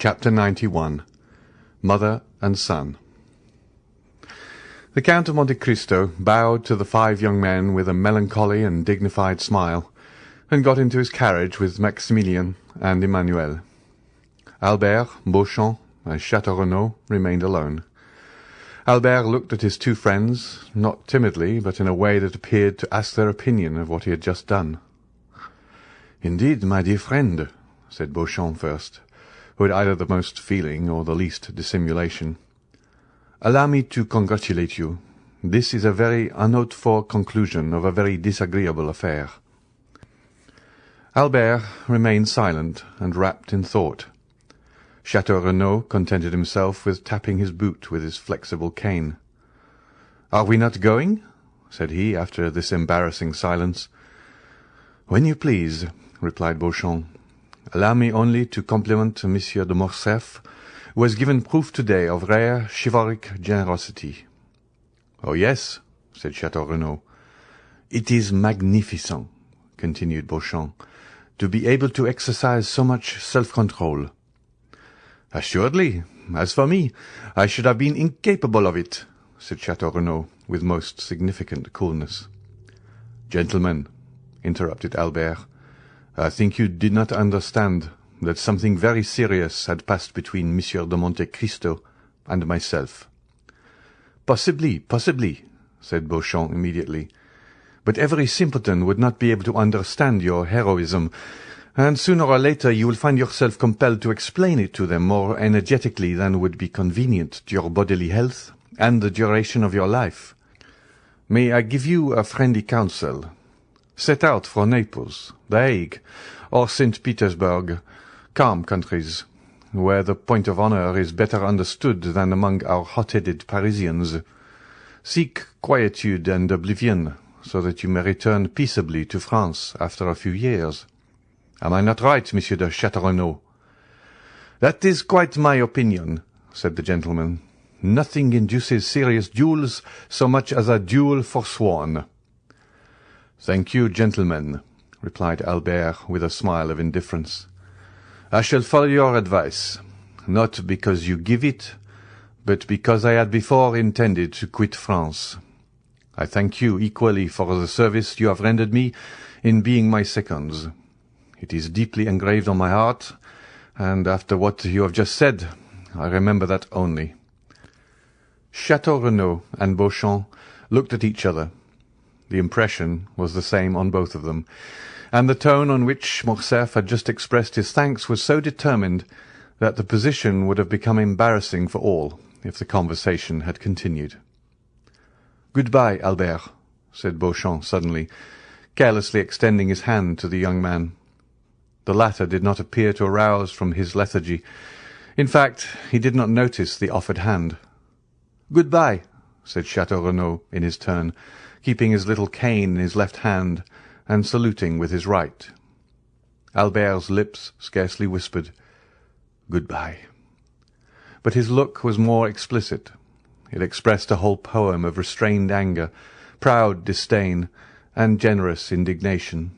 Chapter 91. Mother and Son. The Count of Monte Cristo bowed to the 5 young men with a melancholy and dignified smile, and got into his carriage with Maximilien and Emmanuel. Albert, Beauchamp, and Château Renaud remained alone. Albert looked at his 2 friends, not timidly, but in a way that appeared to ask their opinion of what he had just done. "Indeed, my dear friend," said Beauchamp first, who had either the most feeling or the least dissimulation, "allow me to congratulate you. This is a very unhoped-for conclusion of a very disagreeable affair." Albert remained silent and wrapped in thought. Château Renaud contented himself with tapping his boot with his flexible cane. "Are we not going?" said he, after this embarrassing silence. "When you please," replied Beauchamp. "Allow me only to compliment Monsieur de Morcerf, who has given proof today of rare chivalric generosity." "Oh, yes," said Château Renaud. "It is magnificent," continued Beauchamp, "to be able to exercise so much self-control." "Assuredly. As for me, I should have been incapable of it," said Château Renaud, with most significant coolness. "Gentlemen," interrupted Albert, "I think you did not understand that something very serious had passed between Monsieur de Monte Cristo and myself." "Possibly, said Beauchamp immediately. "But every simpleton would not be able to understand your heroism, and sooner or later you will find yourself compelled to explain it to them more energetically than would be convenient to your bodily health and the duration of your life. May I give you a friendly counsel? Set out for Naples, The Hague, or St. Petersburg, calm countries, where the point of honour is better understood than among our hot-headed Parisians. Seek quietude and oblivion, so that you may return peaceably to France after a few years. Am I not right, Monsieur de Château Renaud?" "That is quite my opinion," said the gentleman. "Nothing induces serious duels so much as a duel forsworn." "Thank you, gentlemen," replied Albert with a smile of indifference. "I shall follow your advice, not because you give it, but because I had before intended to quit France. I thank you equally for the service you have rendered me in being my seconds. It is deeply engraved on my heart, and after what you have just said, I remember that only." Château Renaud and Beauchamp looked at each other. The impression was the same on both of them, and the tone on which Morcerf had just expressed his thanks was so determined that the position would have become embarrassing for all if the conversation had continued. "Good-bye, Albert," said Beauchamp suddenly, carelessly extending his hand to the young man. The latter did not appear to arouse from his lethargy. In fact, he did not notice the offered hand. "Good-bye," said Château Renaud in his turn, keeping his little cane in his left hand and saluting with his right. Albert's lips scarcely whispered, "Good-bye." But his look was more explicit. It expressed a whole poem of restrained anger, proud disdain, and generous indignation.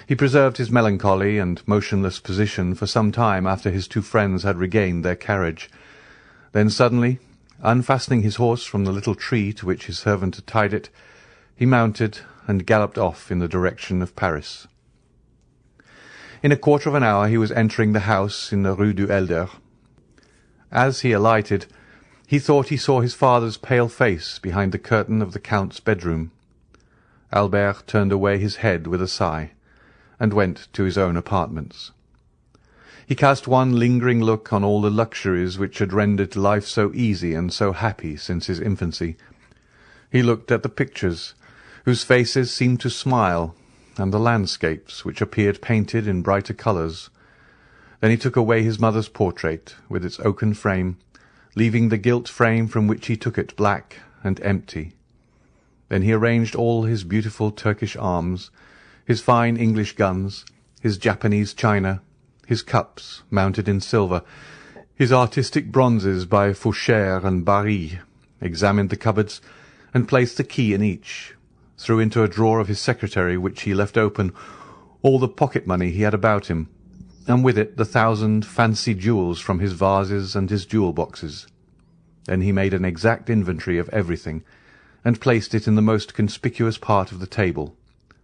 He preserved his melancholy and motionless position for some time after his 2 friends had regained their carriage. Then suddenly, unfastening his horse from the little tree to which his servant had tied it, he mounted and galloped off in the direction of Paris. In a quarter of an hour he was entering the house in the Rue du Helder. As he alighted, he thought he saw his father's pale face behind the curtain of the Count's bedroom. Albert turned away his head with a sigh, and went to his own apartments. He cast one lingering look on all the luxuries which had rendered life so easy and so happy since his infancy. He looked at the pictures, whose faces seemed to smile, and the landscapes, which appeared painted in brighter colours. Then he took away his mother's portrait, with its oaken frame, leaving the gilt frame from which he took it black and empty. Then he arranged all his beautiful Turkish arms, his fine English guns, his Japanese china, his cups mounted in silver, his artistic bronzes by Foucher and Barye, examined the cupboards, and placed the key in each, threw into a drawer of his secretary, which he left open, all the pocket-money he had about him, and with it the 1,000 fancy jewels from his vases and his jewel boxes. Then he made an exact inventory of everything, and placed it in the most conspicuous part of the table,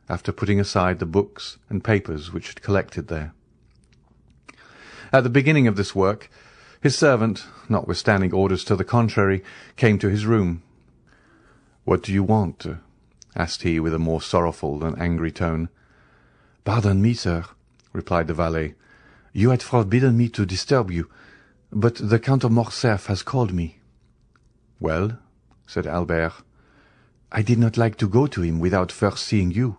after putting aside the books and papers which had collected there. At the beginning of this work, his servant, notwithstanding orders to the contrary, came to his room. "What do you want?" asked he with a more sorrowful than angry tone. "Pardon me, sir," replied the valet. "You had forbidden me to disturb you, but the Count of Morcerf has called me." "Well?" said Albert. "I did not like to go to him without first seeing you."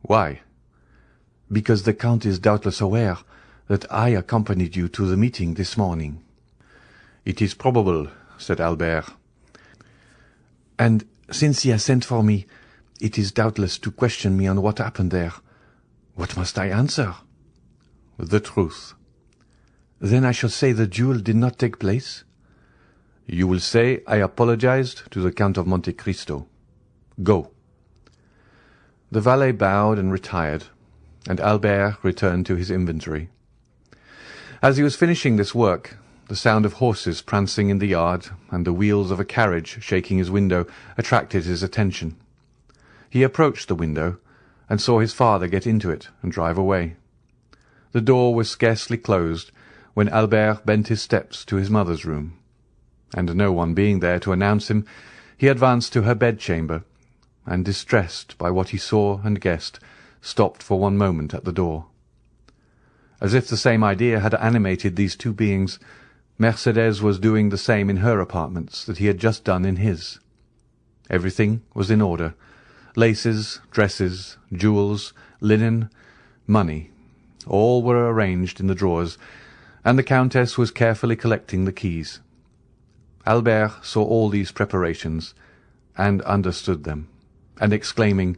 "Why?" "Because the Count is doubtless aware that I accompanied you to the meeting this morning." "It is probable," said Albert. "And since he has sent for me, it is doubtless to question me on what happened there. What must I answer?" "The truth." "Then I shall say the duel did not take place?" "You will say I apologized to the Count of Monte Cristo. Go." The valet bowed and retired, and Albert returned to his inventory. As he was finishing this work, the sound of horses prancing in the yard and the wheels of a carriage shaking his window attracted his attention. He approached the window, and saw his father get into it and drive away. The door was scarcely closed when Albert bent his steps to his mother's room, and no one being there to announce him, he advanced to her bedchamber, and, distressed by what he saw and guessed, stopped for one moment at the door. As if the same idea had animated these two beings, Mercédès was doing the same in her apartments that he had just done in his. Everything was in order: laces, dresses, jewels, linen, money, all were arranged in the drawers, and the Countess was carefully collecting the keys. Albert saw all these preparations, and understood them, and exclaiming,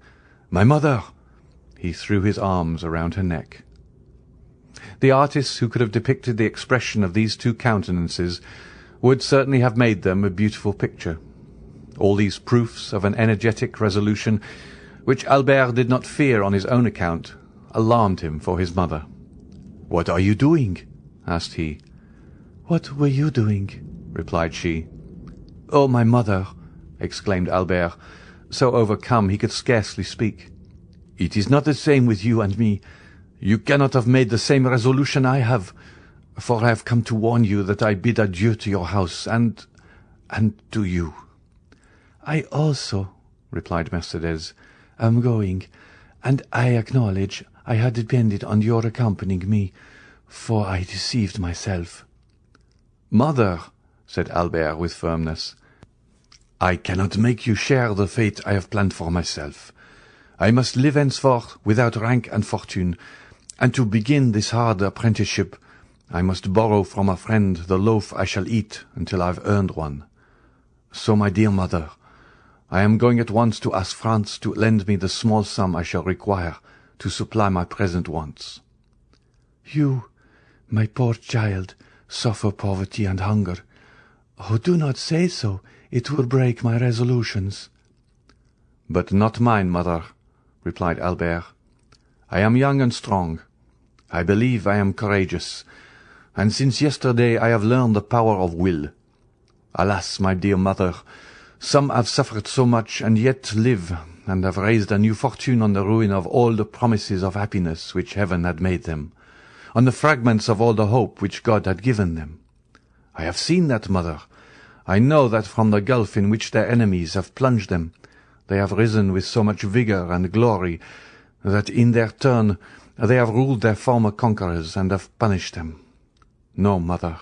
"My mother!" he threw his arms around her neck. The artists who could have depicted the expression of these two countenances would certainly have made them a beautiful picture. All these proofs of an energetic resolution, which Albert did not fear on his own account, alarmed him for his mother. "What are you doing?" asked he. "What were you doing?" replied she. "Oh, my mother!" exclaimed Albert, so overcome he could scarcely speak. "It is not the same with you and me. You cannot have made the same resolution I have, for I have come to warn you that I bid adieu to your house and to you." "I also," replied Mercédès, "am going, and I acknowledge I had depended on your accompanying me, for I deceived myself." "Mother," said Albert with firmness, "I cannot make you share the fate I have planned for myself. I must live henceforth without rank and fortune, and to begin this hard apprenticeship, I must borrow from a friend the loaf I shall eat until I have earned one. So, my dear mother, I am going at once to ask France to lend me the small sum I shall require to supply my present wants." "You, my poor child, suffer poverty and hunger. Oh, do not say so. It will break my resolutions." "But not mine, mother," replied Albert. "I am young and strong. I believe I am courageous, and since yesterday I have learned the power of will. Alas, my dear mother, some have suffered so much and yet live, and have raised a new fortune on the ruin of all the promises of happiness which heaven had made them, on the fragments of all the hope which God had given them. I have seen that, mother. I know that from the gulf in which their enemies have plunged them, they have risen with so much vigour and glory that in their turn they have ruled their former conquerors and have punished them. No, mother,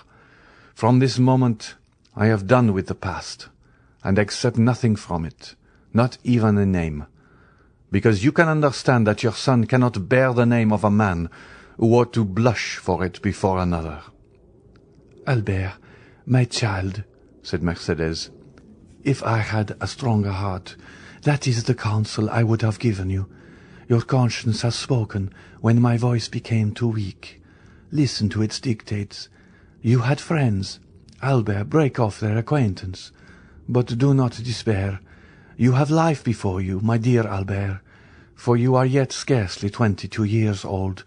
from this moment I have done with the past, and accept nothing from it, not even a name, because you can understand that your son cannot bear the name of a man who ought to blush for it before another." "Albert, my child," said Mercédès, "if I had a stronger heart, that is the counsel I would have given you. Your conscience has spoken when my voice became too weak. Listen to its dictates. You had friends. Albert, break off their acquaintance. But do not despair. You have life before you, my dear Albert, for you are yet scarcely 22 years old,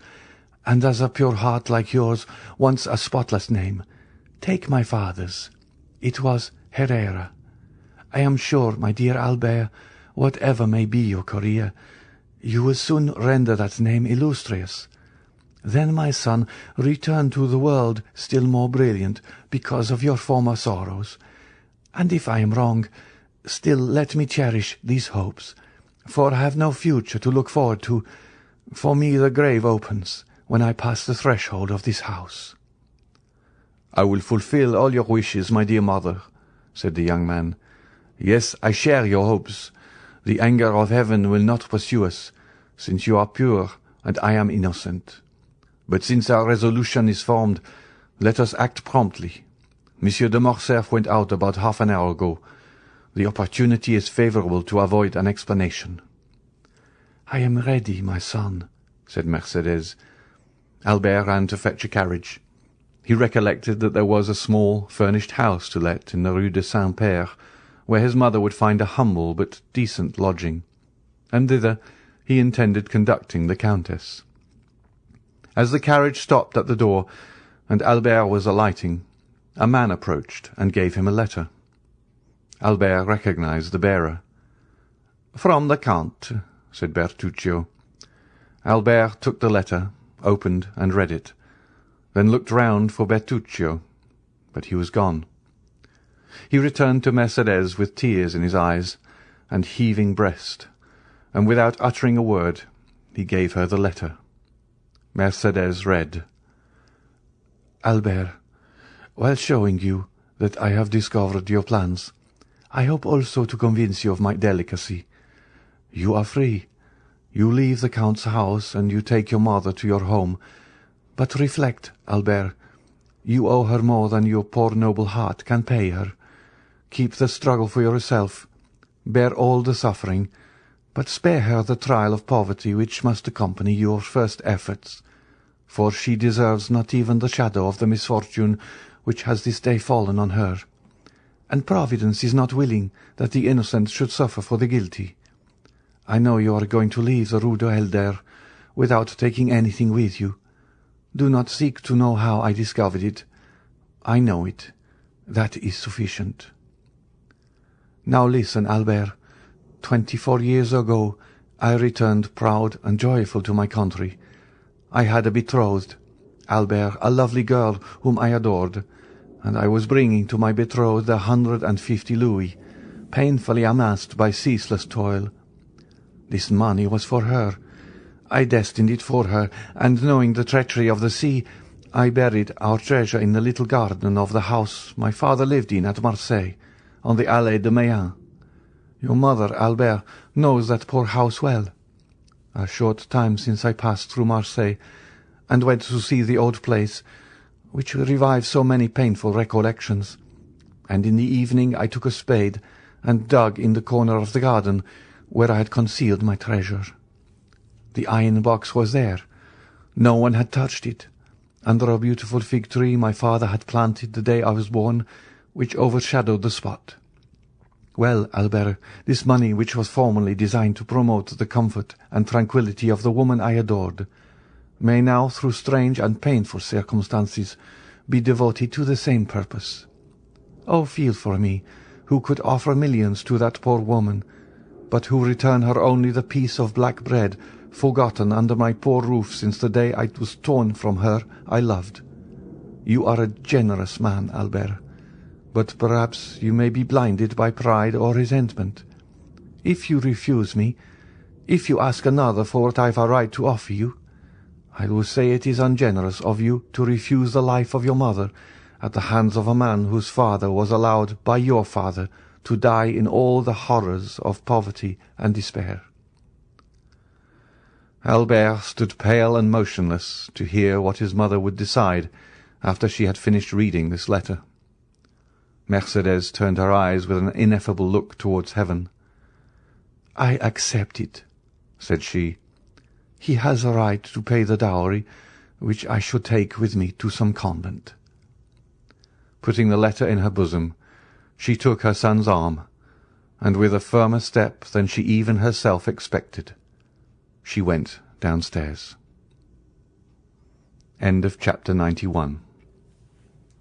and as a pure heart like yours wants a spotless name, take my father's. It was Herrera. I am sure, my dear Albert, whatever may be your career, you will soon render that name illustrious. Then, my son, return to the world still more brilliant because of your former sorrows. And if I am wrong, still let me cherish these hopes, for I have no future to look forward to. For me the grave opens when I pass the threshold of this house." "I will fulfill all your wishes, my dear mother," said the young man. "Yes, I share your hopes. The anger of heaven will not pursue us, since you are pure and I am innocent. But since our resolution is formed, let us act promptly. Monsieur de Morcerf went out about half an hour ago. The opportunity is favourable to avoid an explanation." "I am ready, my son," said Mercédès. Albert ran to fetch a carriage. He recollected that there was a small furnished house to let in the Rue de Saint-Père, where his mother would find a humble but decent lodging, and thither he intended conducting the Countess. As the carriage stopped at the door, and Albert was alighting, a man approached and gave him a letter. Albert recognized the bearer. "From the Count," said Bertuccio. Albert took the letter, opened and read it, then looked round for Bertuccio, but he was gone. He returned to Mercédès with tears in his eyes and heaving breast, and without uttering a word he gave her the letter. Mercédès read: "Albert, while showing you that I have discovered your plans, I hope also to convince you of my delicacy. You are free. You leave the Count's house, and you take your mother to your home. But reflect, Albert, you owe her more than your poor noble heart can pay her. Keep the struggle for yourself. Bear all the suffering, but spare her the trial of poverty which must accompany your first efforts, for she deserves not even the shadow of the misfortune which has this day fallen on her, and Providence is not willing that the innocent should suffer for the guilty. I know you are going to leave the Rue de Helder without taking anything with you. Do not seek to know how I discovered it. I know it. That is sufficient. Now listen, Albert. 24 years ago I returned proud and joyful to my country. I had a betrothed, Albert, a lovely girl whom I adored, and I was bringing to my betrothed 150 louis, painfully amassed by ceaseless toil. This money was for her. I destined it for her, and knowing the treachery of the sea, I buried our treasure in the little garden of the house my father lived in at Marseille, on the Allée de Meilhan. Your mother, Albert, knows that poor house well. A short time since I passed through Marseille, and went to see the old place, which revives so many painful recollections, and in the evening I took a spade and dug in the corner of the garden where I had concealed my treasure. The iron box was there. No one had touched it, under a beautiful fig tree my father had planted the day I was born, which overshadowed the spot. Well, Albert, this money, which was formerly designed to promote the comfort and tranquillity of the woman I adored, may now, through strange and painful circumstances, be devoted to the same purpose. Oh, feel for me, who could offer millions to that poor woman, but who return her only the piece of black bread forgotten under my poor roof since the day I was torn from her I loved. You are a generous man, Albert, but perhaps you may be blinded by pride or resentment. If you refuse me, if you ask another for what I have a right to offer you, I will say it is ungenerous of you to refuse the life of your mother at the hands of a man whose father was allowed by your father to die in all the horrors of poverty and despair." Albert stood pale and motionless to hear what his mother would decide after she had finished reading this letter. Mercédès turned her eyes with an ineffable look towards heaven. "I accept it," said she. "He has a right to pay the dowry, which I should take with me to some convent." Putting the letter in her bosom, she took her son's arm, and with a firmer step than she even herself expected, she went downstairs. End of chapter 91.